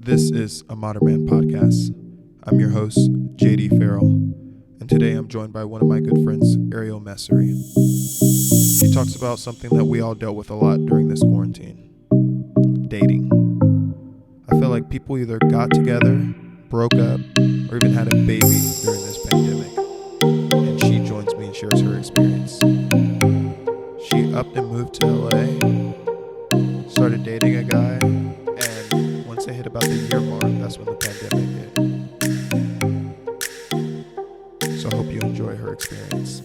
This is a Modern Man podcast. I'm your host, JD Farrell, and today I'm joined by one of my good friends, Arial Messerli. She talks about something that we all dealt with a lot during this quarantine: dating. I feel like people either got together, broke up, or even had a baby during this pandemic, and she joins me and shares her experience. She upped and moved to LA, started dating a guy, and once it hit about the year mark, that's when the pandemic hit. So I hope you enjoy her experience.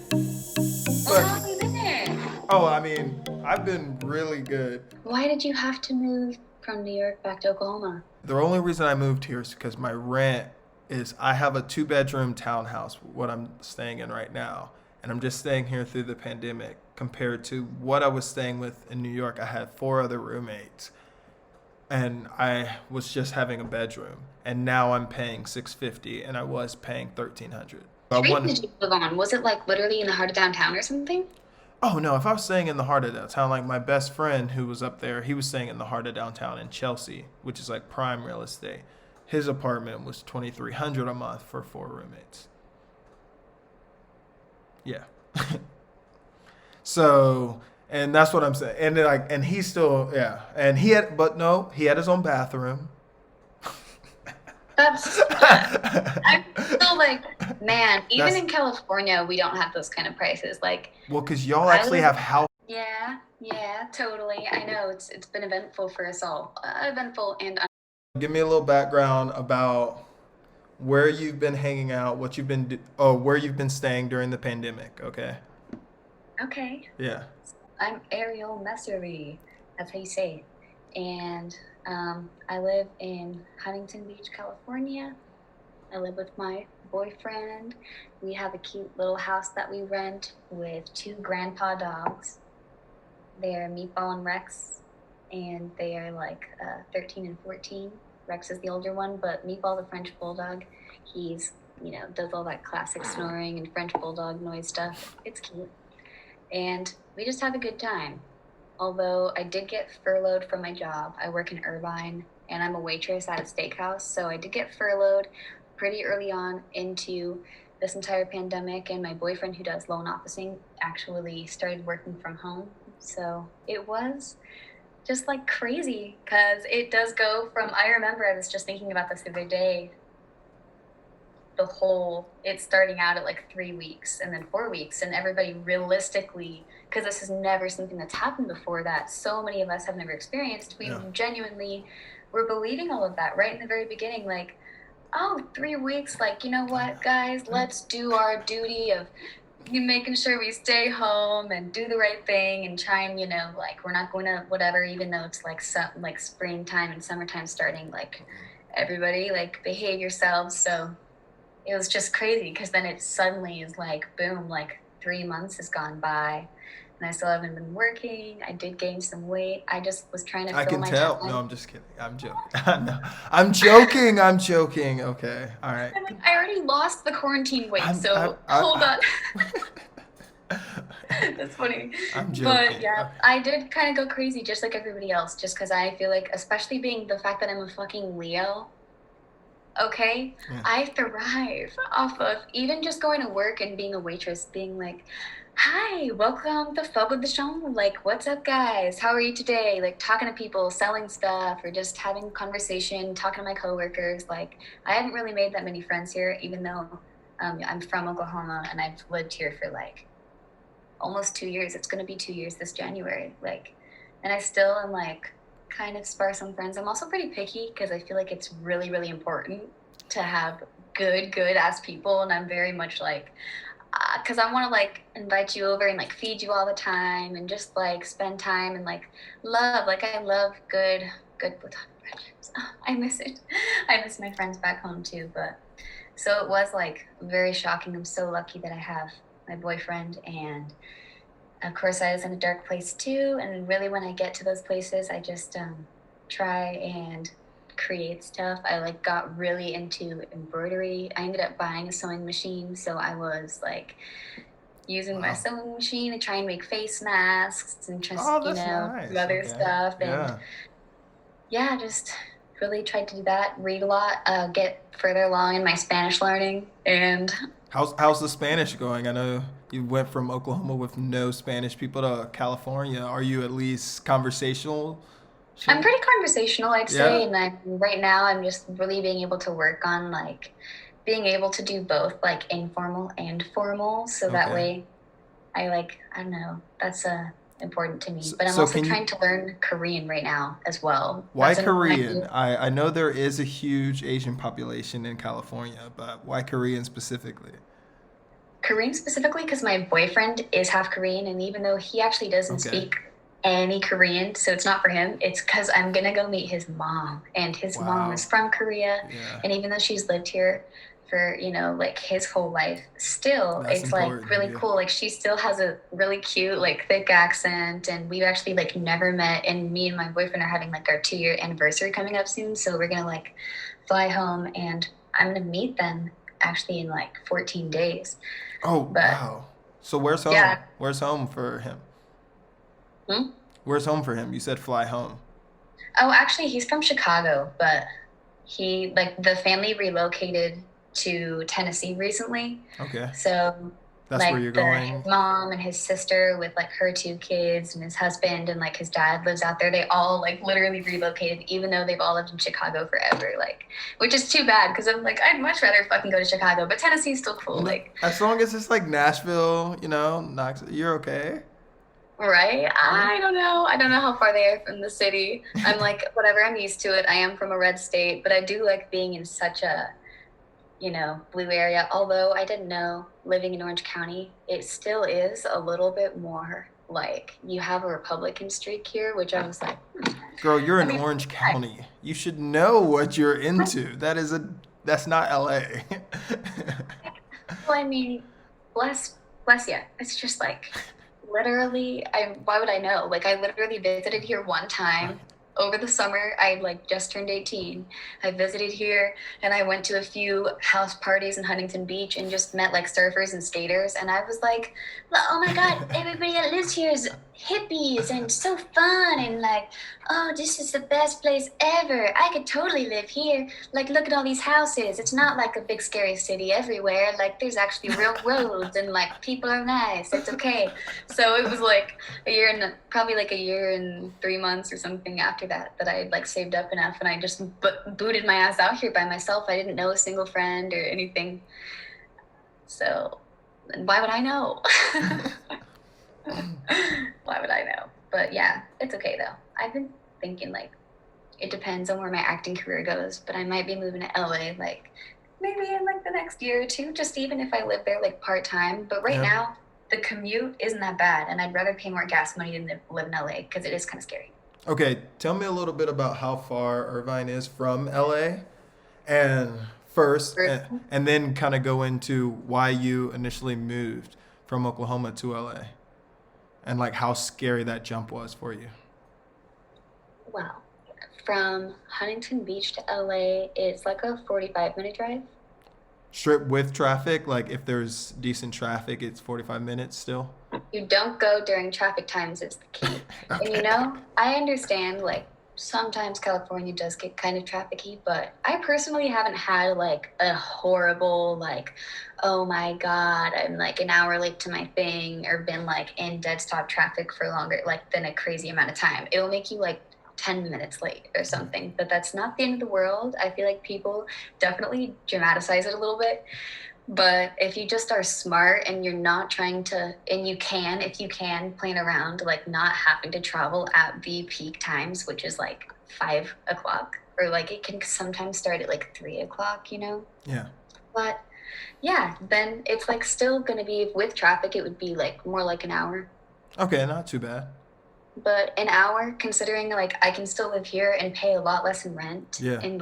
Well, how have you been? I've been really good. Why did you have to move from New York back to Oklahoma? The only reason I moved here is because my rent is I have a 2 bedroom townhouse, what I'm staying in right now. And I'm just staying here through the pandemic compared to what I was staying with in New York. I had 4 other roommates and I was just having a bedroom. And now I'm paying $650 and I was paying $1,300. I Street want did you live on? Was it like literally in the heart of downtown or something? Oh no, if I was staying in the heart of downtown, like my best friend who was up there, he was staying in the heart of downtown in Chelsea, which is like prime real estate. His apartment was $2,300 a month for 4 roommates. Yeah. So, and that's what I'm saying. And like, and he still, yeah, and he had, but no, he had his own bathroom. That's I'm still like, man, even That's in California, we don't have those kind of prices. Like, well, cause y'all I actually live. have house. Yeah, totally. I know it's been eventful for us all. Eventful and Give me a little background about where you've been hanging out, what you've been, where you've been staying during the pandemic. Okay. okay. Yeah. I'm Arial Messerli. That's how you say it. And I live in Huntington Beach, California. I live with my boyfriend. We have a cute little house that we rent with 2 grandpa dogs. They are Meatball and Rex, and they are like 13 and 14. Rex is the older one, but Meatball, the French bulldog, he's, does all that classic snoring and French bulldog noise stuff. It's cute. And we just have a good time. Although I did get furloughed from my job. I work in Irvine and I'm a waitress at a steakhouse. So I did get furloughed pretty early on into this entire pandemic. And my boyfriend, who does loan officing, actually started working from home. So it was just like crazy because it does go from, I remember I was just thinking about this the other day, it's starting out at like 3 weeks and then 4 weeks, and everybody realistically, because this is never something that's happened before, that so many of us have never experienced, we Yeah. genuinely were believing all of that right in the very beginning, like, oh, 3 weeks, like, you know what, guys, let's do our duty of making sure we stay home and do the right thing and try and, like, we're not going to whatever, even though it's like like springtime and summertime starting, like, everybody, like, behave yourselves. So it was just crazy because then it suddenly is like, boom, like 3 months has gone by and I still haven't been working. I did gain some weight. I just was trying to I fill can my tell. No, time. I'm just kidding. I'm joking. No, I'm joking. I'm joking. Okay. All right. I'm like, I already lost the quarantine weight, I'm so hold on. I, That's funny. I'm But joking. yeah, Okay. I did kind of go crazy just like everybody else, just because I feel like, especially being the fact that I'm a fucking Leo, okay, Yeah. I thrive off of even just going to work and being a waitress, being like, hi, welcome to Fub with the Show. Like, what's up, guys? How are you today? Like, talking to people, selling stuff, or just having conversation, talking to my coworkers. Like, I haven't really made that many friends here, even though I'm from Oklahoma and I've lived here for like almost 2 years. It's going to be 2 years this January. Like, and I still am like kind of sparse on friends. I'm also pretty picky because I feel like it's really, really important to have good ass people. And I'm very much like, because I want to like invite you over and like feed you all the time and just like spend time and like love. Like, I love good platonic friendships. Oh, I miss it. I miss my friends back home too. But so it was like very shocking. I'm so lucky that I have my boyfriend, and of course I was in a dark place too, and really when I get to those places I just try and create stuff. I like got really into embroidery. I ended up buying a sewing machine, so I was like using my Wow. sewing machine to try and make face masks and just Oh, that's do nice. other Okay. stuff. And Yeah. yeah, just really tried to do that, read a lot, get further along in my Spanish learning, and How's the Spanish going? I know you went from Oklahoma with no Spanish people to California. Are you at least conversational? I'm pretty conversational, I'd say, Yeah. and right now I'm just really being able to work on being able to do both informal and formal, so that Okay. way I don't know, that's important to me. So, But I'm so also can you? trying to learn Korean right now as well. Why That's another one I Korean? do. I know there is a huge Asian population in California, but why Korean specifically? Korean specifically because my boyfriend is half Korean, and even though he actually doesn't Okay. speak any Korean, so it's not for him, it's because I'm gonna go meet his mom, and his mom is Wow. from Korea, Yeah. and even though she's lived here for like his whole life, still That's it's like important. really Yeah. cool. Like she still has a really cute thick accent, and we've actually never met. And me and my boyfriend are having our 2-year anniversary coming up soon, so we're gonna fly home, and I'm gonna meet them actually in 14 days. Oh, But wow. So where's home? yeah. Where's home for him? Hmm? Where's home for him? You said fly home. Oh, actually, he's from Chicago, but he the family relocated to Tennessee recently. Okay. So That's where you're his going. mom and his sister with her 2 kids and his husband and his dad lives out there. They all literally relocated, even though they've all lived in Chicago forever. Which is too bad because I'm I'd much rather fucking go to Chicago, but Tennessee's still cool. No, as long as it's like Nashville, you're okay. Right? Yeah. I don't know. I don't know how far they are from the city. I'm whatever, I'm used to it. I am from a red state, but I do like being in such a, blue area. Although I didn't know living in Orange County, it still is a little bit more you have a Republican streak here, which I was Girl, you're I in mean, Orange County. You should know what you're into. That's not LA. well, I mean, bless you. It's just literally, why would I know? I literally visited here one time over the summer. I just turned 18. I visited here and I went to a few house parties in Huntington Beach and just met surfers and skaters. And I was oh my God, everybody that lives here is hippies and so fun. And oh, this is the best place ever. I could totally live here. Look at all these houses. It's not a big scary city everywhere. There's actually real roads and people are nice. It's okay. So it was probably a year and 3 months or something after that I had saved up enough, and I just booted my ass out here by myself. I didn't know a single friend or anything. So why would I know? Why would I know? But yeah, it's okay though. I've been thinking it depends on where my acting career goes, but I might be moving to LA maybe in the next year or two, just even if I live there part-time. But right Yeah. now the commute isn't that bad, and I'd rather pay more gas money than live in LA because it is kind of scary. Okay, tell me a little bit about how far Irvine is from LA, and first, and then kind of go into why you initially moved from Oklahoma to LA, and how scary that jump was for you. Well, from Huntington Beach to LA, it's a 45-minute drive. Strip with traffic, if there's decent traffic, it's 45 minutes still. You don't go during traffic times is the key. And Okay. I understand sometimes California does get kind of trafficy, but I personally haven't had a horrible oh my God, I'm an hour late to my thing, or been in dead stop traffic for longer than a crazy amount of time. It will make you 10 minutes late or something, but that's not the end of the world. I feel people definitely dramatize it a little bit. But if you just are smart and you're not trying to, and if you can plan around, not having to travel at the peak times, which is 5 o'clock, or it can sometimes start at 3 o'clock. Yeah. But yeah, then it's still going to be with traffic, it would be more an hour. Okay, not too bad. But an hour, considering I can still live here and pay a lot less in rent, Yeah. and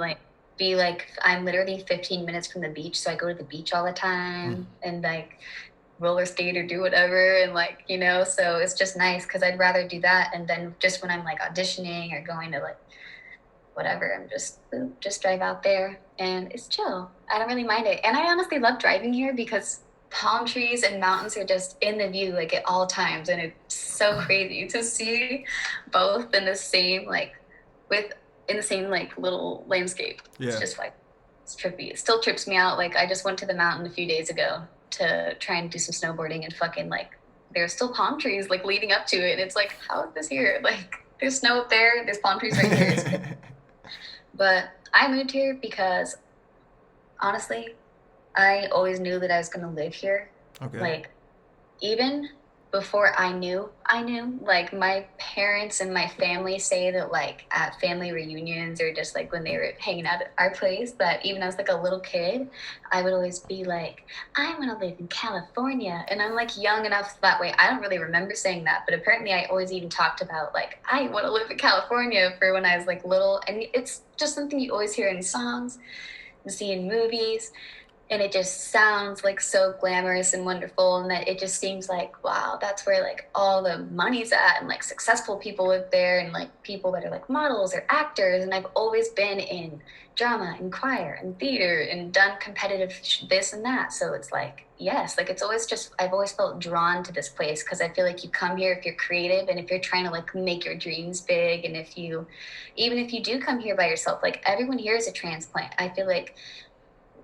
be I'm literally 15 minutes from the beach, so I go to the beach all the time and roller skate or do whatever, and so it's just nice because I'd rather do that, and then just when I'm auditioning or going to whatever, I'm just drive out there and it's chill. I don't really mind it, and I honestly love driving here because palm trees and mountains are just in the view at all times, and it's so crazy to see both in the same with in the same like little landscape. It's Yeah. just like, it's trippy. It still trips me out. Like I just went to the mountain a few days ago to try and do some snowboarding, and fucking like there's still palm trees like leading up to it. And it's like, how is this here? Like there's snow up there, there's palm trees right here. It's But I moved here because honestly, I always knew that I was going to live here. Okay. Like, even before I knew, like, my parents and my family say that, like, at family reunions or just, like, when they were hanging out at our place, that even as, like, a little kid, I would always be like, I want to live in California. And I'm, like, young enough that way. I don't really remember saying that, but apparently I always even talked about, like, I want to live in California for when I was, like, little. And it's just something you always hear in songs and see in movies, and it just sounds like so glamorous and wonderful, and that it just seems like, wow, that's where like all the money's at, and like successful people live there, and like people that are like models or actors. And I've always been in drama and choir and theater and done competitive this and that, so it's like, yes, like it's always just, I've always felt drawn to this place because I feel like you come here if you're creative and if you're trying to like make your dreams big, and if you, even if you do come here by yourself, like everyone here is a transplant. I feel like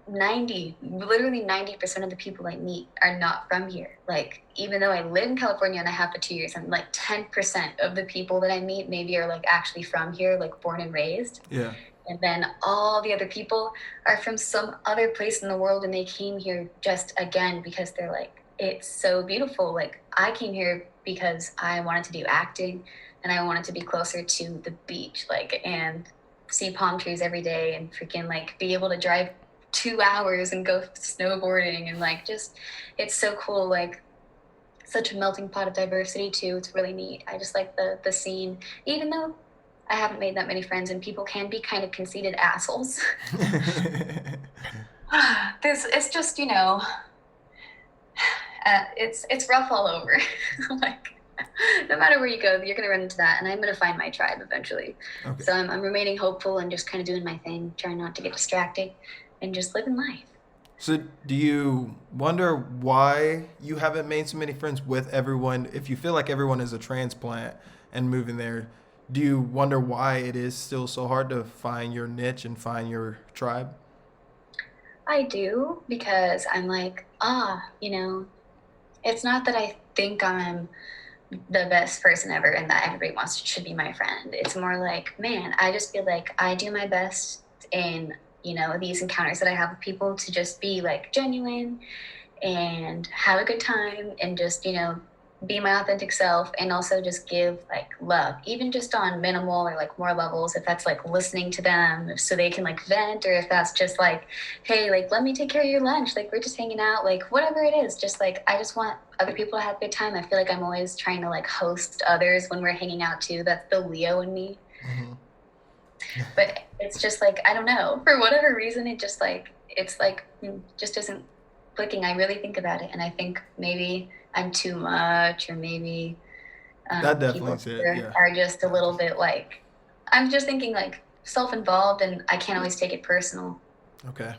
literally 90% of the people I meet are not from here. Like, even though I live in California and I have for 2 years, and like 10% of the people that I meet maybe are like actually from here, like born and raised. Yeah. And then all the other people are from some other place in the world, and they came here just again because they're like, it's so beautiful. Like, I came here because I wanted to do acting and I wanted to be closer to the beach, like, and see palm trees every day and freaking like be able to drive 2 hours and go snowboarding, and like just, it's so cool. Like, such a melting pot of diversity too. It's really neat. I just like the scene, even though I haven't made that many friends and people can be kind of conceited assholes. It's just, it's rough all over. Like, no matter where you go, you're gonna run into that, and I'm gonna find my tribe eventually. Okay. So I'm remaining hopeful and just kind of doing my thing, trying not to get distracted and just living life. So, do you wonder why you haven't made so many friends with everyone? If you feel like everyone is a transplant and moving there, do you wonder why it is still so hard to find your niche and find your tribe? I do, because I'm like, it's not that I think I'm the best person ever and that everybody should be my friend. It's more like, man, I just feel like I do my best in, these encounters that I have with people to just be like genuine and have a good time and just, be my authentic self, and also just give like love, even just on minimal or like more levels, if that's like listening to them so they can like vent, or if that's just like, hey, like let me take care of your lunch, like we're just hanging out, like whatever it is, just like I just want other people to have a good time. I feel like I'm always trying to like host others when we're hanging out too. That's the Leo in me. Mm-hmm. But it's just like, I don't know, for whatever reason, it just like, it's like just isn't clicking. I really think about it, and I think maybe I'm too much, or maybe That definitely people is it. here Yeah. are just a little bit like, I'm just thinking like self-involved, and I can't always take it personal. Okay.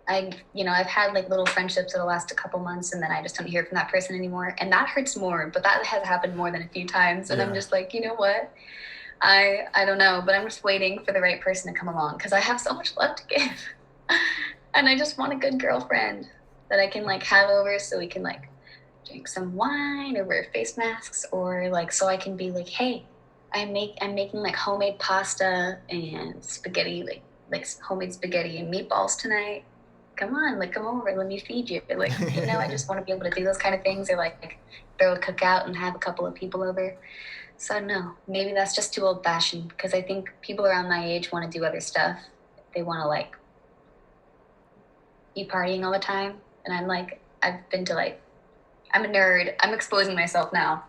I've had like little friendships that'll last a couple months, and then I just don't hear from that person anymore, and that hurts more. But that has happened more than a few times, and I'm Yeah. just like, you know what? I don't know, but I'm just waiting for the right person to come along because I have so much love to give, and I just want a good girlfriend that I can like have over so we can like drink some wine or wear face masks, or like so I can be like, hey, I'm making like homemade pasta and spaghetti, like homemade spaghetti and meatballs tonight. Come on, like come over, let me feed you. Like, I just want to be able to do those kind of things, or like throw a cookout and have a couple of people over. So I don't know, maybe that's just too old fashioned, because I think people around my age want to do other stuff. They want to like be partying all the time, and I'm like, I've been to like, I'm a nerd. I'm exposing myself now.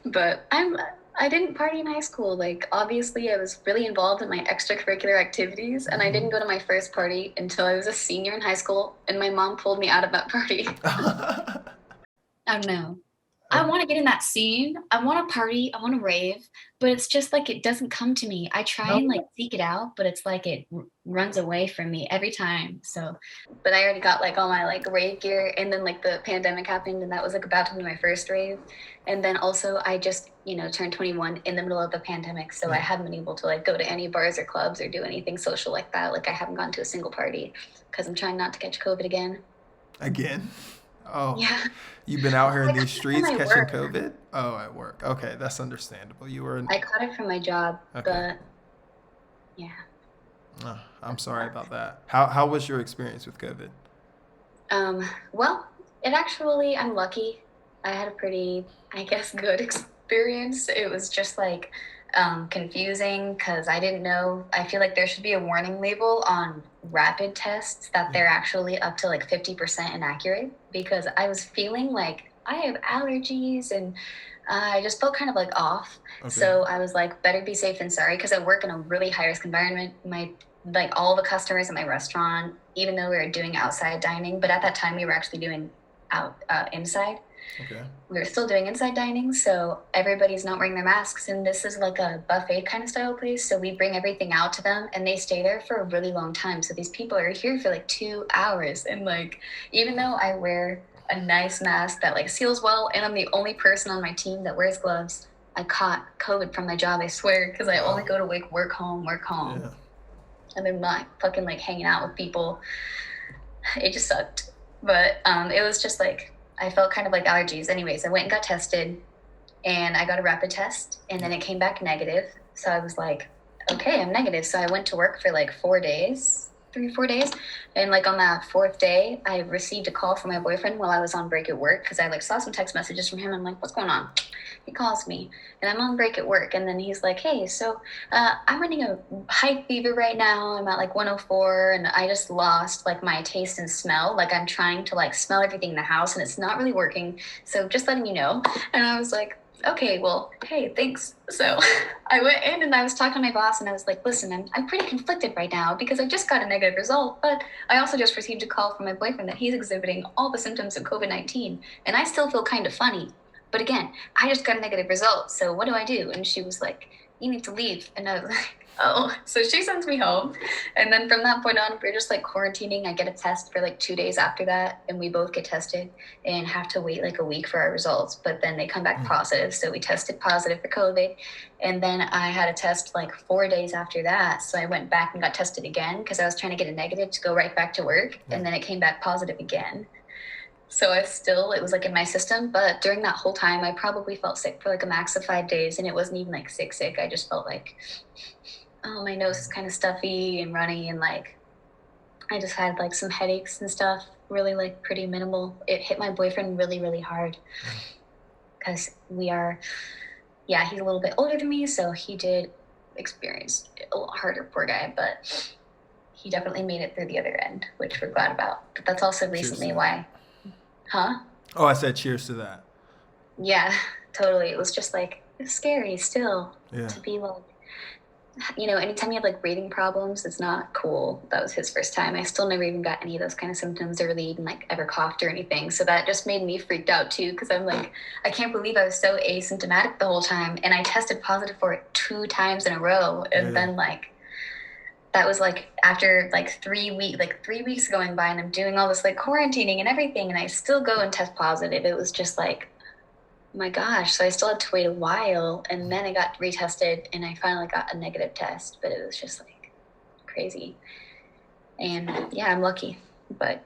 But I didn't party in high school. Like, obviously I was really involved in my extracurricular activities, and I didn't go to my first party until I was a senior in high school, and my mom pulled me out of that party. I don't know. I want to get in that scene. I want to party. I want to rave, but it's just like it doesn't come to me. I try and like seek it out, but it's like it runs away from me every time. So, but I already got like all my like rave gear, and then like the pandemic happened, and that was like about to be my first rave. And then also I just, turned 21 in the middle of the pandemic, so I haven't been able to like go to any bars or clubs or do anything social like that. Like I haven't gone to a single party because I'm trying not to catch COVID again. Again? Oh, Yeah. you've been out here in these From streets my catching work. COVID? Oh, at work. Okay, that's understandable. You were I caught it from my job, okay. but yeah. Oh, I'm sorry about that. How was your experience with COVID? Well, it actually, I'm lucky. I had a pretty, I guess, good experience. It was just like confusing because I didn't know. I feel like there should be a warning label on rapid tests that they're actually up to like 50% inaccurate because I was feeling like I have allergies and I just felt kind of like off. Okay. So I was like, better be safe than sorry because I work in a really high risk environment. My like all the customers in my restaurant, even though we were doing outside dining, but at that time we were actually doing inside. Okay. We were still doing inside dining, so everybody's not wearing their masks, and this is like a buffet kind of style place. So we bring everything out to them, and they stay there for a really long time. So these people are here for like 2 hours, and like even though I wear a nice mask that like seals well, and I'm the only person on my team that wears gloves, I caught COVID from my job. I swear, because I only go to work home, Yeah. and then not fucking like hanging out with people. It just sucked. But it was just like I felt kind of like allergies. Anyways, I went and got tested, and I got a rapid test, and then it came back negative. So I was like, okay, I'm negative. So I went to work for like 4 days, 3, 4 days. And like on that fourth day, I received a call from my boyfriend while I was on break at work because I like saw some text messages from him. I'm like, what's going on? He calls me and I'm on break at work. And then he's like, hey, so I'm running a high fever right now. I'm at like 104 and I just lost like my taste and smell. Like I'm trying to like smell everything in the house and it's not really working. So just letting you know. And I was like, okay, well, hey, thanks. So I went in and I was talking to my boss and I was like, listen, I'm pretty conflicted right now because I just got a negative result, but I also just received a call from my boyfriend that he's exhibiting all the symptoms of COVID-19 and I still feel kind of funny. But again, I just got a negative result, so what do I do? And she was like, you need to leave. And I was like, oh. So she sends me home. And then from that point on, we're just like quarantining. I get a test for like 2 days after that, and we both get tested and have to wait like a week for our results. But then they come back positive. So we tested positive for COVID. And then I had a test like 4 days after that. So I went back and got tested again because I was trying to get a negative to go right back to work. And then it came back positive again. So it was like in my system. But during that whole time, I probably felt sick for like a max of 5 days. And it wasn't even like sick. I just felt like, oh, my nose is kind of stuffy and runny. And like, I just had like some headaches and stuff, really like pretty minimal. It hit my boyfriend really, really hard because he's a little bit older than me. So he did experience it a lot harder, poor guy. But he definitely made it through the other end, which we're glad about. But that's also recently why. Huh? Oh, I said cheers to that. Yeah, totally. It was just like, it's scary still to be like, anytime you have like breathing problems, it's not cool. That was his first time. I still never even got any of those kind of symptoms or really even like ever coughed or anything. So that just made me freaked out too because I'm like, I can't believe I was so asymptomatic the whole time. And I tested positive for it 2 times in a row. And then like, that was like after like 3 weeks going by and I'm doing all this like quarantining and everything and I still go and test positive. It was just like, oh my gosh. So I still had to wait a while and then I got retested and I finally got a negative test, but it was just like crazy. And yeah, I'm lucky, but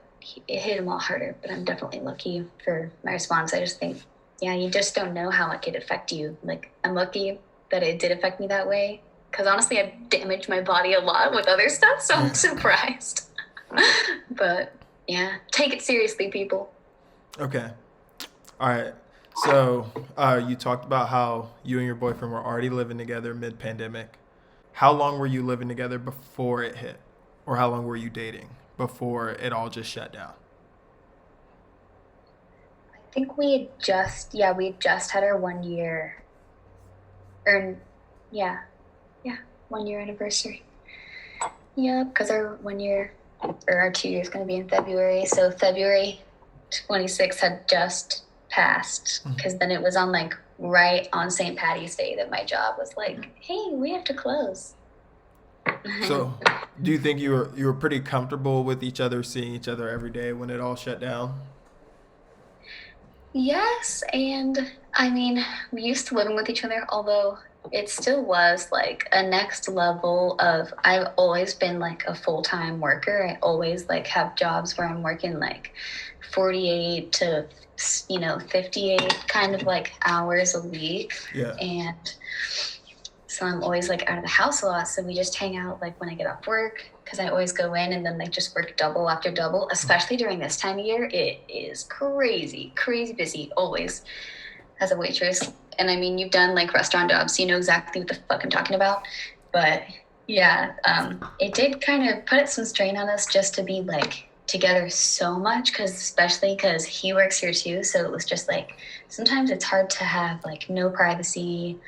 it hit him all harder, but I'm definitely lucky for my response. I just think, yeah, you just don't know how it could affect you. Like I'm lucky that it did affect me that way. Because honestly, I've damaged my body a lot with other stuff, so I'm surprised. But yeah, take it seriously, people. Okay. All right. So you talked about how you and your boyfriend were already living together mid-pandemic. How long were you living together before it hit? Or how long were you dating before it all just shut down? I think we had just had our 1 year, or yeah, 1 year anniversary. Yeah, because our 1 year or our 2 years going to be in February. So February 26th had just passed, because then it was on like right on St. Patty's Day that my job was like, hey, we have to close. So, do you think you were pretty comfortable with each other, seeing each other every day when it all shut down? Yes, and I mean, we used to living with each other, although it still was like a next level of I've always been like a full-time worker. I always like have jobs where I'm working like 48 to 58 kind of like hours a week. Yeah. And so I'm always like out of the house a lot. So we just hang out like when I get off work because I always go in and then like just work double after double, especially during this time of year. It is crazy, crazy busy always as a waitress. And I mean, you've done like restaurant jobs, so you know exactly what the fuck I'm talking about. But yeah, it did kind of put some strain on us just to be like together so much, because especially because he works here too. So it was just like sometimes it's hard to have like no privacy,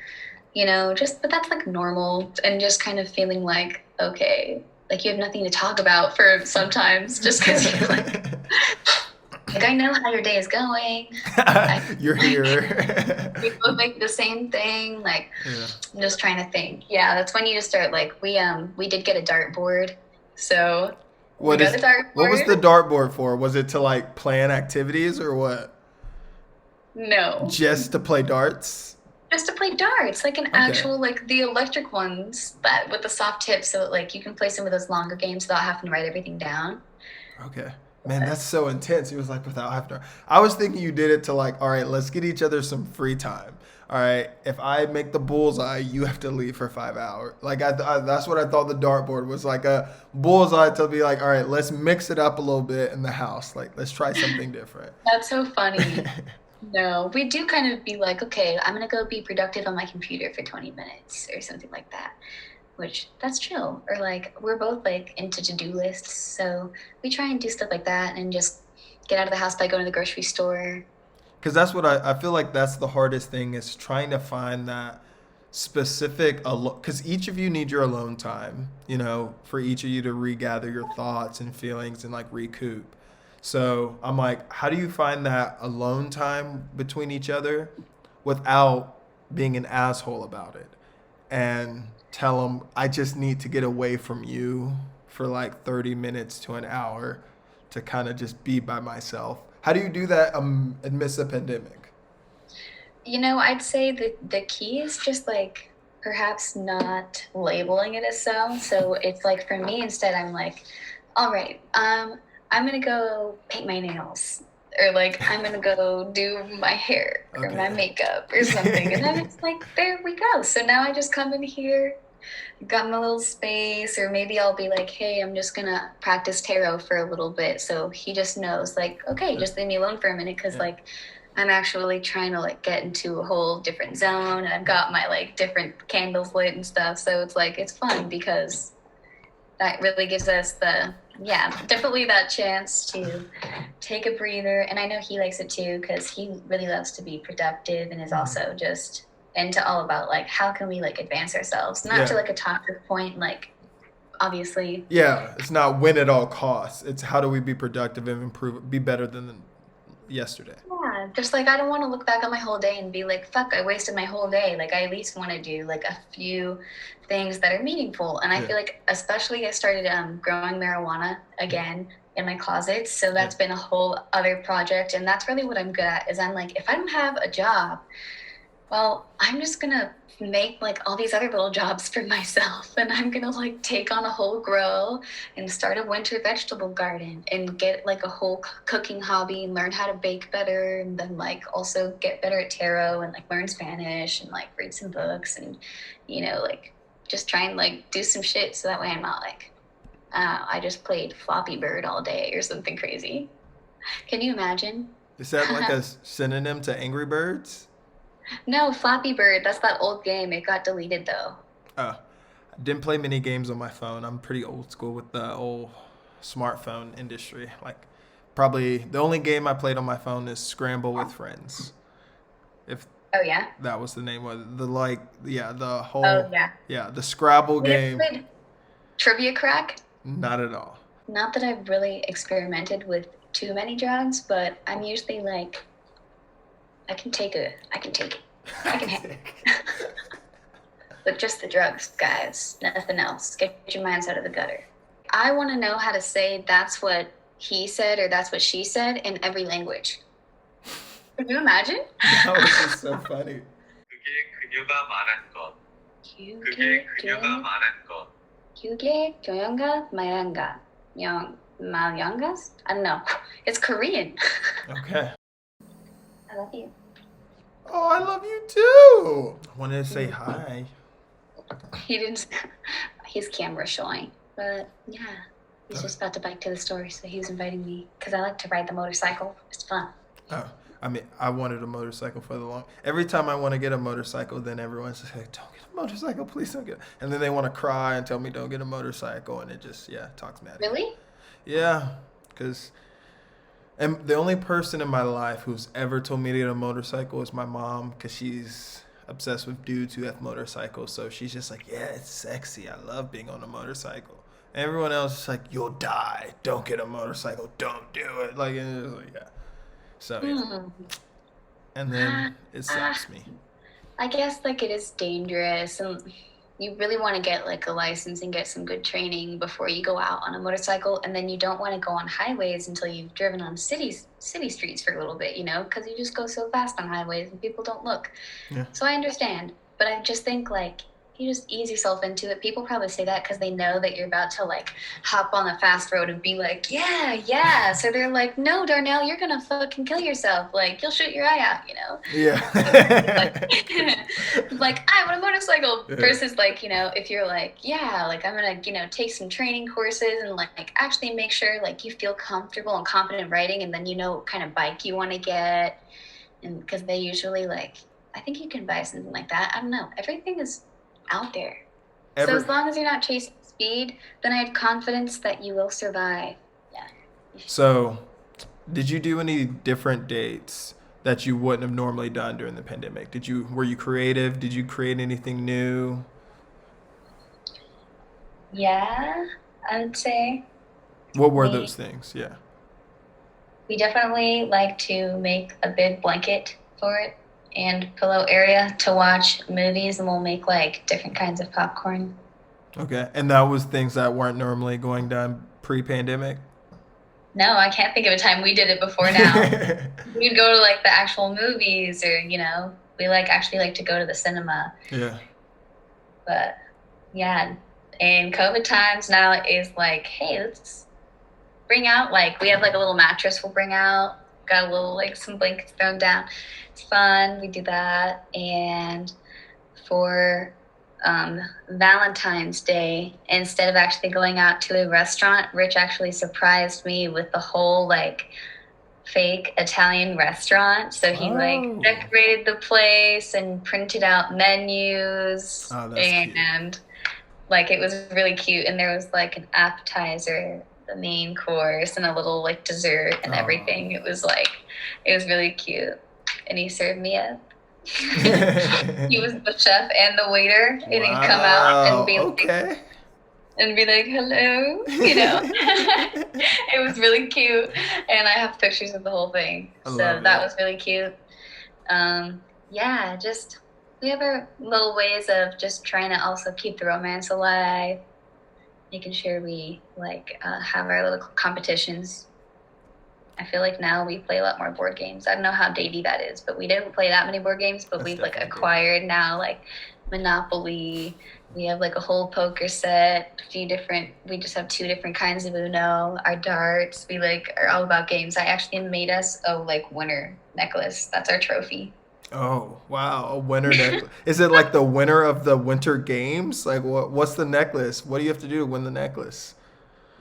just, but that's like normal, and just kind of feeling like, okay, like you have nothing to talk about for sometimes just because you're like I know how your day is going. You're here. We both make the same thing. Like, Yeah. I'm just trying to think. Yeah, that's when you just start like we did get a dartboard, so we What got is a dartboard. what was the dartboard for? Was it to like plan activities or what? No, Just to play darts? just to play darts, like an Okay. actual like the electric ones that with the soft tips, so like you can play some of those longer games without having to write everything down. Okay. Man, that's so intense. He was like, without having to. I was thinking you did it to like, all right, let's get each other some free time. All right, if I make the bullseye, you have to leave for 5 hours. Like, that's what I thought the dartboard was, like a bullseye to be like, all right, let's mix it up a little bit in the house. Like, let's try something different. That's so funny. No, we do kind of be like, okay, I'm gonna go be productive on my computer for 20 minutes or something like that, which that's chill. Or like we're both like into to-do lists, so we try and do stuff like that and just get out of the house by going to the grocery store. Because that's what I feel like that's the hardest thing is trying to find that specific, because each of you need your alone time, for each of you to regather your thoughts and feelings and like recoup. So I'm like, how do you find that alone time between each other without being an asshole about it? And tell them, I just need to get away from you for like 30 minutes to an hour to kind of just be by myself. How do you do that amidst the pandemic? I'd say the key is just like perhaps not labeling it as so. So it's like for me instead, I'm like, all right, I'm gonna go paint my nails, or like I'm gonna go do my hair or my Okay. makeup or something, and then it's like there we go. So now I just come in here, got my little space, or maybe I'll be like, hey, I'm just gonna practice tarot for a little bit, so he just knows like, okay, just leave me alone for a minute, because Yeah. like I'm actually trying to like get into a whole different zone, and I've got my like different candles lit and stuff, so it's like it's fun because that really gives us definitely that chance to take a breather. And I know he likes it too, because he really loves to be productive and is also just into all about like how can we like advance ourselves, not to Yeah. like a toxic point, like obviously. Yeah, it's not win at all costs. It's how do we be productive and improve, be better than yesterday. Yeah, just like I don't want to look back on my whole day and be like, fuck, I wasted my whole day. Like I at least want to do like a few things that are meaningful. And I Yeah. feel like especially I started growing marijuana again in my closet. So that's been a whole other project. And that's really what I'm good at, is I'm like, if I don't have a job, well, I'm just gonna make like all these other little jobs for myself, and I'm gonna like take on a whole grow and start a winter vegetable garden and get like a whole cooking hobby and learn how to bake better, and then like also get better at tarot and like learn Spanish and like read some books and like just try and like do some shit, so that way I'm not like I just played Floppy Bird all day or something crazy. Can you imagine? Is that like a synonym to Angry Birds? No, Flappy Bird. That's that old game. It got deleted though. Oh, I didn't play many games on my phone. I'm pretty old school with the old smartphone industry. Like, probably the only game I played on my phone is Scramble with Friends. If Oh yeah. that was the name of it. The whole, Oh yeah. the Scrabble We ever game. played Trivia Crack. Not at all. Not that I've really experimented with too many drugs, but I'm usually like I can take it. I can handle it. But just the drugs, guys. Nothing else. Get your minds out of the gutter. I want to know how to say that's what he said or that's what she said in every language. Can you imagine? That was just so funny. 그게 그녀가 말한 것. 그게 교양가 말한가. 말yangas? I don't know. It's Korean. Okay. I love you. Oh, I love you too. I wanted to say hi. He didn't. His camera's showing, but yeah, he's just about to bike to the store, so he was inviting me because I like to ride the motorcycle. It's fun. Oh, I mean, I wanted a motorcycle for the long. Every time I want to get a motorcycle, then everyone's just like, "Don't get a motorcycle, please don't get." And then they want to cry and tell me, "Don't get a motorcycle," and it just talks mad. Really? Yeah, because and the only person in my life who's ever told me to get a motorcycle is my mom, because she's obsessed with dudes who have motorcycles. So she's just like, "Yeah, it's sexy. I love being on a motorcycle." And everyone else is like, "You'll die. Don't get a motorcycle. Don't do it." Like, and it's like, yeah. So yeah. And then it stops me. I guess like it is dangerous, and you really want to get like a license and get some good training before you go out on a motorcycle, and then you don't want to go on highways until you've driven on city streets for a little bit, because you just go so fast on highways and people don't look. Yeah. So I understand, but I just think like you just ease yourself into it. People probably say that because they know that you're about to like hop on the fast road and be like, yeah. So they're like, no, Darnell, you're gonna fucking kill yourself. Like you'll shoot your eye out, Yeah. Like I want a motorcycle Yeah. versus like, if you're like, yeah, like I'm gonna, take some training courses and like actually make sure like you feel comfortable and confident riding, and then you know what kind of bike you want to get. And because they usually like, I think you can buy something like that. I don't know. Everything is out there. So as long as you're not chasing speed, then I have confidence that you will survive. Yeah. So, did you do any different dates that you wouldn't have normally done during the pandemic? Were you creative? Did you create anything new? Yeah, I would say. What were those things? Yeah. We definitely like to make a big blanket for it and pillow area to watch movies, and we'll make like different kinds of popcorn. Okay. And that was things that weren't normally going down pre-pandemic? No, I can't think of a time we did it before now. We'd go to like the actual movies, or we actually like to go to the cinema. Yeah. But yeah, in COVID times now it is like, hey, let's bring out like we have like a little mattress we'll bring out. Got a little like some blankets thrown down. It's fun. We do that. And for Valentine's Day, instead of actually going out to a restaurant, Rich actually surprised me with the whole like fake Italian restaurant. So he like decorated the place and printed out menus. Oh, that's and cute. Like it was really cute. And there was like an appetizer, the main course, and a little like dessert and everything. It was really cute. And he served me up. He was the chef and the waiter, and he'd come out and be like, hello, It was really cute, and I have pictures of the whole thing. So that was really cute. Just we have our little ways of just trying to also keep the romance alive, making sure we have our little competitions. I feel like now we play a lot more board games. I don't know how datey that is, but we didn't play that many board games, but we've acquired now like Monopoly. We have like a whole poker set, we just have 2 different kinds of Uno, our darts. We are all about games. I actually made us a winner necklace. That's our trophy. Oh, wow. A winter necklace. Is it like the winner of the winter games? Like what's the necklace? What do you have to do to win the necklace?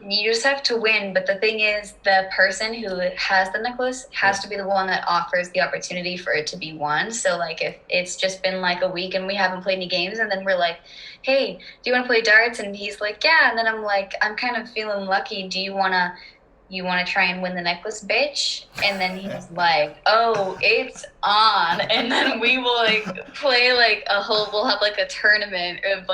You just have to win, but the thing is, the person who has the necklace has to be the one that offers the opportunity for it to be won. So, if it's just been a week and we haven't played any games, and then we're like, hey, do you want to play darts? And he's like, yeah. And then I'm like, I'm kind of feeling lucky. Do you want to try and win the necklace, bitch? And then he's like, oh, it's on. And then we will play we'll have a tournament of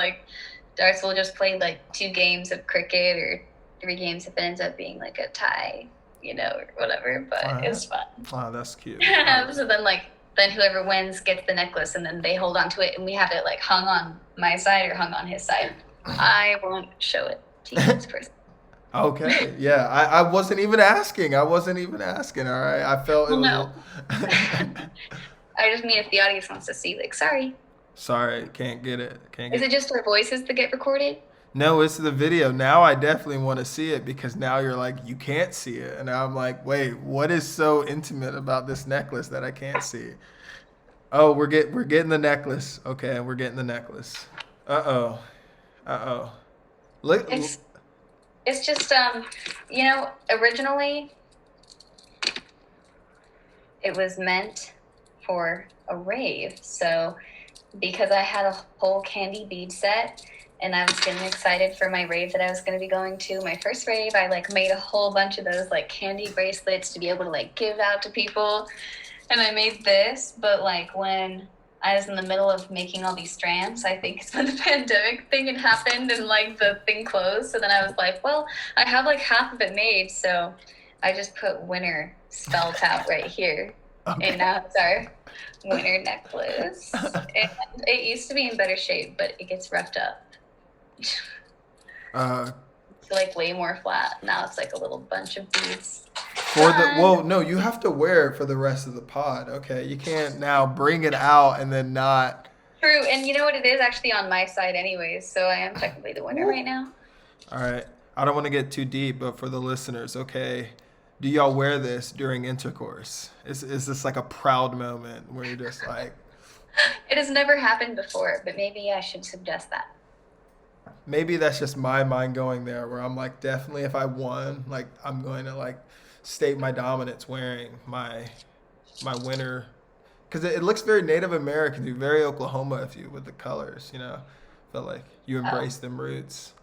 darts. We'll just play 2 games of cricket or 3 games if it ends up being a tie, or whatever. But it was fun. Wow, that's cute. So then then whoever wins gets the necklace, and then they hold on to it, and we have it like hung on my side or hung on his side. I won't show it to you this person. Okay, yeah. I wasn't even asking. All right. I felt it Well, was no. I just mean if the audience wants to see, like, sorry. Sorry, can't get it. Is it just our voices that get recorded? No, it's the video. Now I definitely want to see it because now you're like, you can't see it. And now I'm like, wait, what is so intimate about this necklace that I can't see? Oh, we're getting the necklace. Okay, we're getting the necklace. Uh-oh. Uh-oh. Look. It's just originally it was meant for a rave. So because I had a whole candy bead set and I was getting excited for my rave that I was going to be going to, my first rave, I like made a whole bunch of those like candy bracelets to be able to like give out to people. And I made this, but like when I was in the middle of making all these strands, I think it's when the pandemic thing had happened and like the thing closed. So then I was like, well, I have like half of it made. So I just put winner spelled out right here. Okay. And now it's our winner necklace. And it used to be in better shape, but it gets roughed up. It's like way more flat. Now it's like a little bunch of beads. No, you have to wear it for the rest of the pod. Okay, you can't now bring it out and then not. True, and you know what? It is actually on my side anyways, so I am technically the winner right now. All right, I don't want to get too deep, but for the listeners, okay, do y'all wear this during intercourse? Is this like a proud moment where you're just like? It has never happened before, but maybe I should suggest that. Maybe that's just my mind going there, where I'm like, definitely if I won, like I'm going to like state my dominance wearing my winner, because it looks very Native American, very Oklahoma of you with the colors, you know. Feel like you embrace them roots.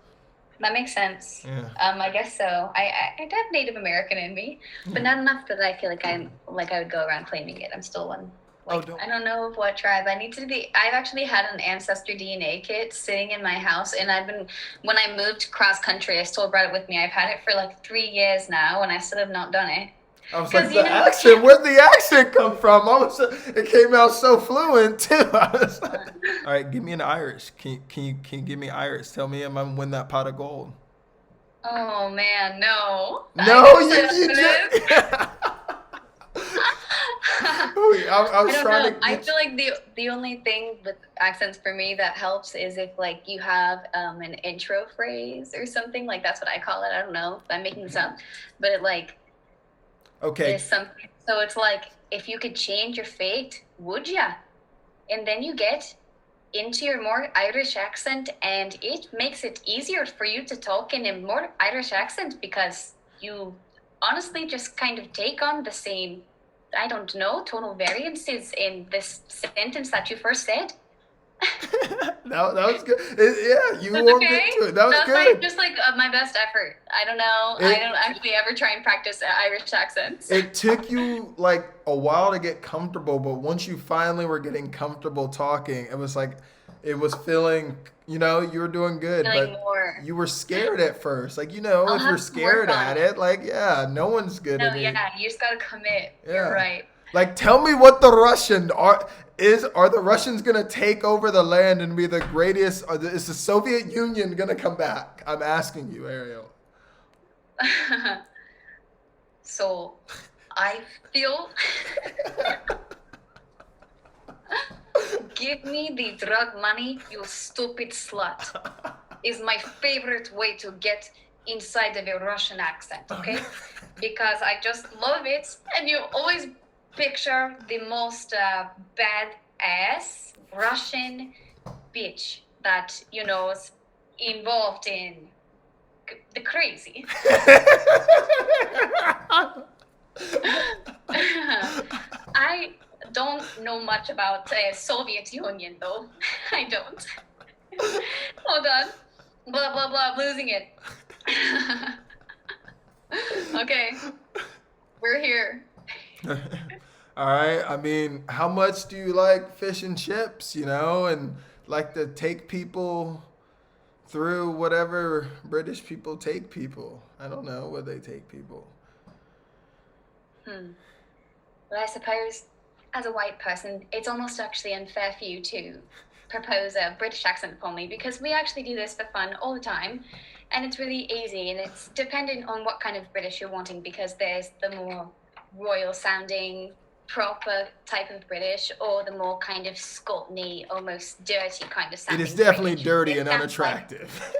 That makes sense. Yeah. I guess so. I have Native American in me, but not enough that I feel like I would go around claiming it. I'm still one. Like, I don't know of what tribe. I've actually had an ancestor DNA kit sitting in my house, and when I moved cross country, I still brought it with me. I've had it for like 3 years now, and I still have not done it. I was like, the accent, where'd the accent come from? It came out so fluent too. I was like, all right, give me an Irish. Can you give me Irish? Tell me I'm gonna win that pot of gold. Oh man, no. No, you just. I feel like the only thing with accents for me that helps is if like you have an intro phrase or something, like that's what I call it. I don't know if I'm making this up, but it like is something. So it's like, if you could change your fate, would ya? And then you get into your more Irish accent, and it makes it easier for you to talk in a more Irish accent because you honestly just kind of take on the same, I don't know, tonal variances in this sentence that you first said. that was good. You warmed into it. That was good. Just like my best effort. I don't know. I don't actually ever try and practice Irish accents. It took you like a while to get comfortable, but once you finally were getting comfortable talking, it was like, it was feeling, you were doing good, but you were scared at first. Like, if you're scared at it, like, no one's good at it. You just gotta commit. Yeah. You're right. Like, tell me what the Russian are the Russians gonna take over the land and be the greatest? Is the Soviet Union gonna come back? I'm asking you, Ariel. So, I feel. Give me the drug money, you stupid slut, is my favorite way to get inside of a Russian accent, okay? Because I just love it, and you always picture the most badass Russian bitch that, is involved in the crazy. I don't know much about Soviet Union, though. I don't. Hold on. Blah, blah, blah. I'm losing it. Okay. We're here. All right. I mean, how much do you like fish and chips, and like to take people through whatever British people take people? I don't know where they take people. Well, I suppose as a white person, it's almost actually unfair for you to propose a British accent for me, because we actually do this for fun all the time, and it's really easy, and it's dependent on what kind of British you're wanting, because there's the more royal sounding, proper type of British, or the more kind of Scotney, almost dirty kind of It sounding is definitely British. dirty It and sounds unattractive.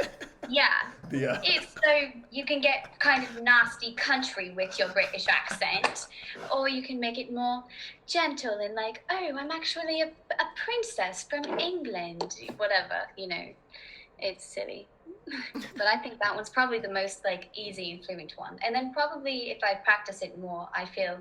yeah. Yeah. It's so you can get kind of nasty country with your British accent, or you can make it more gentle and like, oh, I'm actually a princess from England, whatever, it's silly. But I think that one's probably the most like easy and fluent one. And then probably if I practice it more, I feel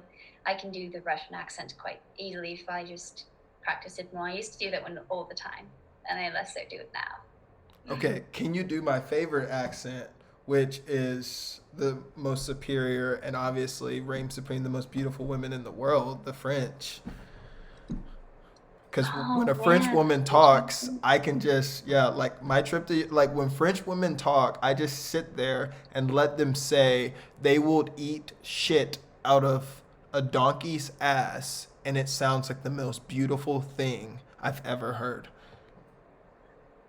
I can do the Russian accent quite easily if I just practice it more. I used to do that one all the time, and I less so do it now. Okay, can you do my favorite accent, which is the most superior and obviously reigns supreme, the most beautiful women in the world, the French? Because when a French woman talks, I can just, like my trip to, like when French women talk, I just sit there and let them say they will eat shit out of a donkey's ass, and it sounds like the most beautiful thing I've ever heard.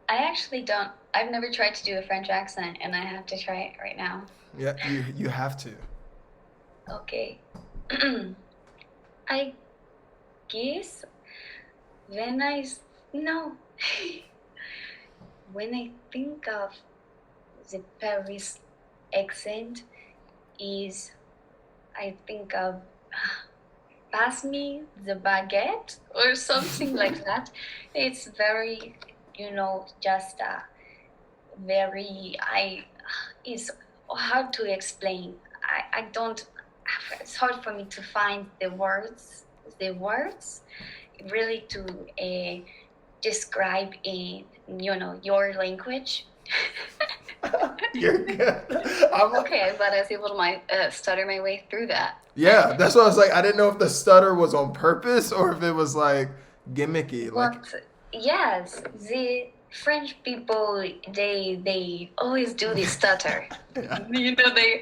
I actually don't. I've never tried to do a French accent, and I have to try it right now. Yeah, you have to. Okay. I guess when I no when I think of the Paris accent, is I think of pass me the baguette or something like that. It's very, just very, it's hard to explain. I don't, it's hard for me to find the words really to describe in, your language. You're good. Okay, but I was able to stutter my way through that. Yeah, that's what I was like. I didn't know if the stutter was on purpose or if it was like gimmicky. But yes, the French people, they always do the stutter. Yeah. They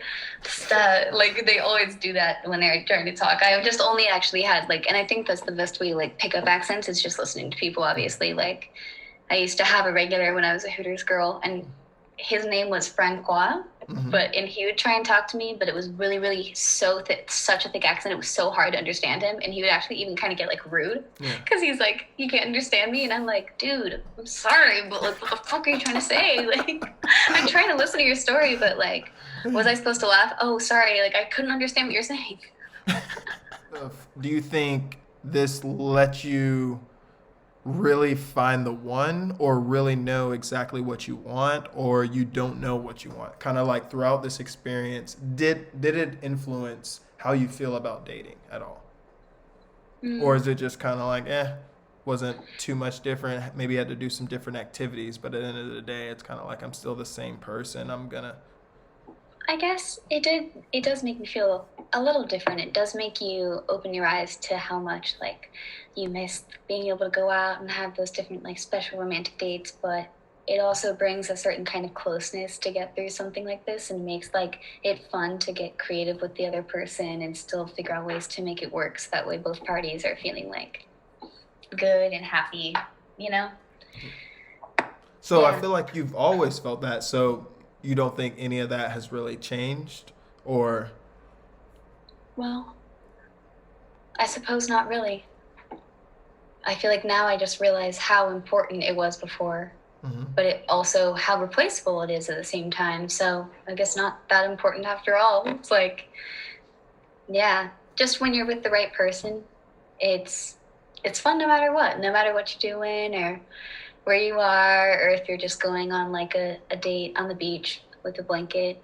always do that when they're trying to talk. I just only actually had and I think that's the best way to pick up accents is just listening to people. Obviously, I used to have a regular when I was a Hooters girl, and his name was Francois. Mm-hmm. And he would try and talk to me, but it was really, really so thick, such a thick accent. It was so hard to understand him, and he would actually even kind of get rude because he's like, "You can't understand me," and I'm like, "Dude, I'm sorry, but what the fuck are you trying to say?" I'm trying to listen to your story, but was I supposed to laugh? Oh, sorry, I couldn't understand what you're saying. Do you think this let you really find the one, or really know exactly what you want, or you don't know what you want? Kind of throughout this experience, did it influence how you feel about dating at all? Or is it just kind of wasn't too much different, maybe had to do some different activities, but at the end of the day it's kind of I'm still the same person, I guess it does make me feel a little different. It does make you open your eyes to how much you miss being able to go out and have those different special romantic dates, but it also brings a certain kind of closeness to get through something like this, and makes it fun to get creative with the other person and still figure out ways to make it work, so that way both parties are feeling good and happy, So Yeah. I feel like you've always felt that, so you don't think any of that has really changed, or? Well, I suppose not really. I feel now I just realize how important it was before, but it also how replaceable it is at the same time. So I guess not that important after all. It's just when you're with the right person, it's fun no matter what you're doing or where you are, or if you're just going on a date on the beach with a blanket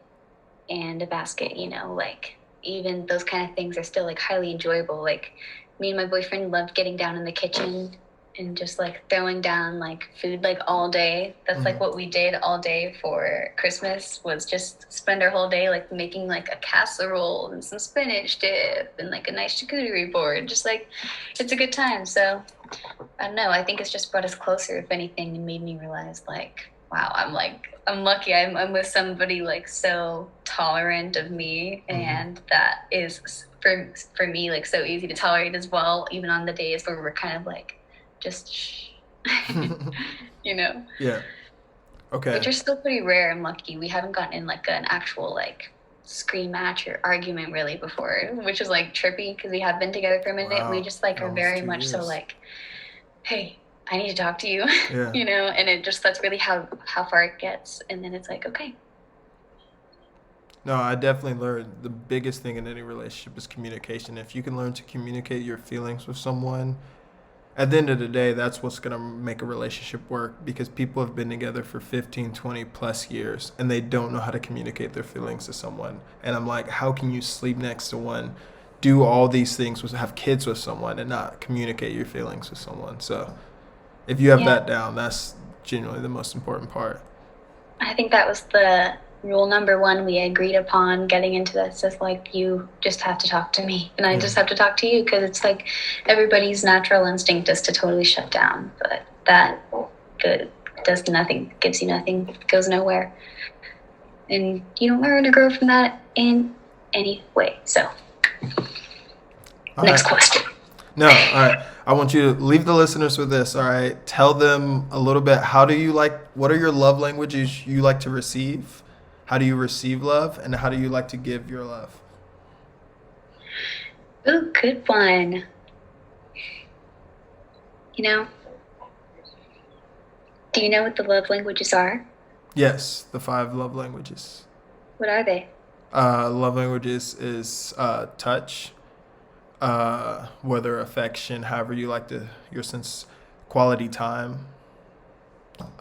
and a basket, even those kind of things are still highly enjoyable. Me and my boyfriend loved getting down in the kitchen and just throwing down food all day. That's what we did all day for Christmas, was just spend our whole day making a casserole and some spinach dip and a nice charcuterie board. Just it's a good time. So I don't know, I think it's just brought us closer, if anything, and made me realize wow, I'm lucky. I'm with somebody like so tolerant of me, and that is for me like so easy to tolerate as well, even on the days where we're kind of like just shh. You know, Yeah. Okay. which are still pretty rare. I'm lucky. We haven't gotten in like an actual like scream match or argument really before, which is like trippy because we have been together for a minute. We Wow. just like are Almost very 2 much so years. like, hey, I need to talk to you, Yeah. you know, and it just, that's really how far it gets. And then it's like, okay. No, I definitely learned the biggest thing in any relationship is communication. If you can learn to communicate your feelings with someone, at the end of the day, that's what's going to make a relationship work, because people have been together for 15, 20 plus years and they don't know how to communicate their feelings to someone. And I'm like, how can you sleep next to one, do all these things, have kids with someone, and not communicate your feelings with someone? So if you have Yeah. that down, that's genuinely the most important part. I think that was the rule number one we agreed upon getting into this, is like, you just have to talk to me and I just have to talk to you, because it's like everybody's natural instinct is to totally shut down, but that does nothing, gives you nothing, goes nowhere, and you don't learn to grow from that in any way. So All next right. question. No, all right. I want you to leave the listeners with this. All right. Tell them a little bit. What are your love languages you like to receive? How do you receive love? And how do you like to give your love? Ooh, good one. You know, do you know what the love languages are? Yes, the 5 love languages. What are they? Love languages is touch, whether affection, however you like to, your sense, quality time,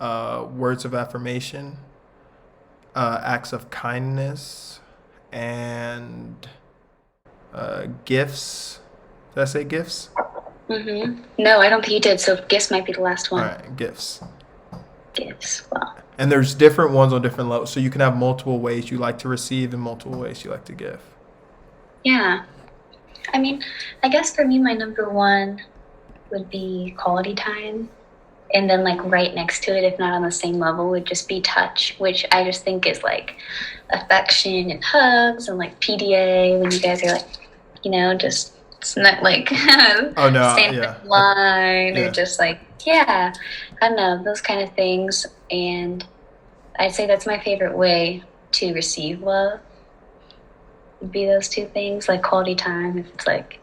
words of affirmation, acts of kindness, and gifts. Did I say gifts? No, I don't think you did. So gifts might be the last one. All right, gifts. Gifts. Well, And there's different ones on different levels. So you can have multiple ways you like to receive and multiple ways you like to give. yeah. I mean, I guess for me, my number one would be quality time. And then like right next to it, if not on the same level, would just be touch, which I just think is like affection and hugs and like PDA when you guys are like, you know, just it's not like Oh no, standing yeah. in line Yeah. or just like, yeah, I don't know, those kind of things. And I'd say that's my favorite way to receive love, would be those two things, like quality time. If it's like,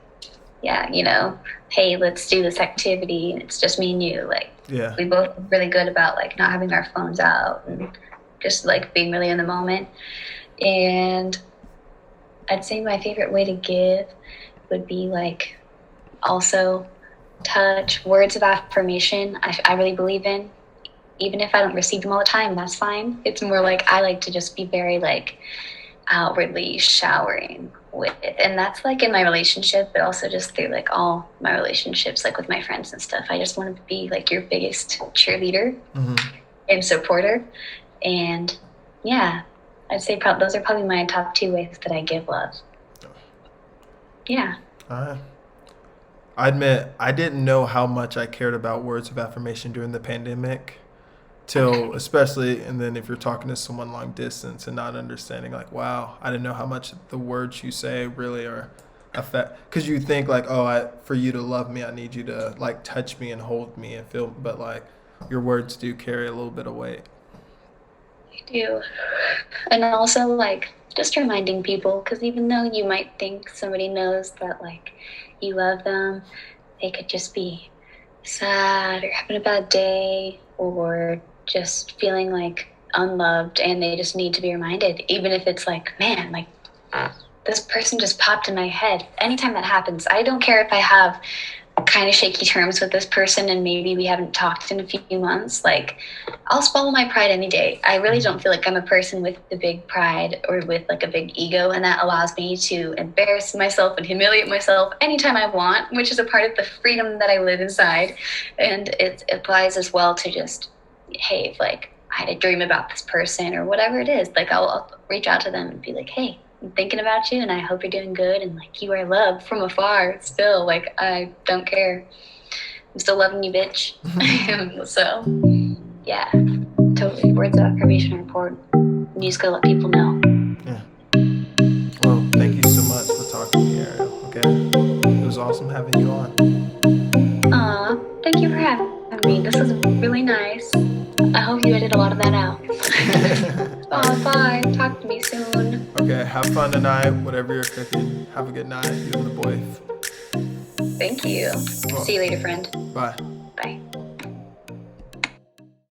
yeah, you know, hey, let's do this activity and it's just me and you, like, Yeah. we both are really good about like not having our phones out and just like being really in the moment. And I'd say my favorite way to give would be like also touch, words of affirmation. I really believe in, even if I don't receive them all the time, that's fine. It's more like I like to just be very like outwardly showering with it, and that's like in my relationship, but also just through like all my relationships, like with my friends and stuff. I just want to be like your biggest cheerleader and supporter. And yeah, I'd say those are probably my top 2 ways that I give love. Yeah. All right. I admit I didn't know how much I cared about words of affirmation during the pandemic, till especially, and then if you're talking to someone long distance and not understanding, like, wow, I didn't know how much the words you say really are affect, because you think like, oh, for you to love me, I need you to like touch me and hold me and feel, but like your words do carry a little bit of weight. They do. And also like just reminding people, because even though you might think somebody knows that like you love them, they could just be sad or having a bad day or just feeling like unloved, and they just need to be reminded, even if it's like, man, like this person just popped in my head. Anytime that happens, I don't care if I have kind of shaky terms with this person and maybe we haven't talked in a few months, like I'll swallow my pride any day. I really don't feel like I'm a person with the big pride or with like a big ego, and that allows me to embarrass myself and humiliate myself anytime I want, which is a part of the freedom that I live inside. And it applies as well to just, hey, if like I had a dream about this person or whatever it is, like I'll reach out to them and be like, hey, I'm thinking about you and I hope you're doing good, and like you are loved from afar still, like I don't care, I'm still loving you, bitch. So yeah, totally absolutely. Words of affirmation are important. You just gotta let people know. Yeah. Well, thank you so much for talking to me, Ariel. Okay. It was awesome having you on. Thank you for having me. This was really nice. I hope you edit a lot of that out. Bye. Talk to me soon. Okay. Have fun tonight. Whatever you're cooking. Have a good night. You and the boy. Thank you. Well, See you later, friend. bye. Bye.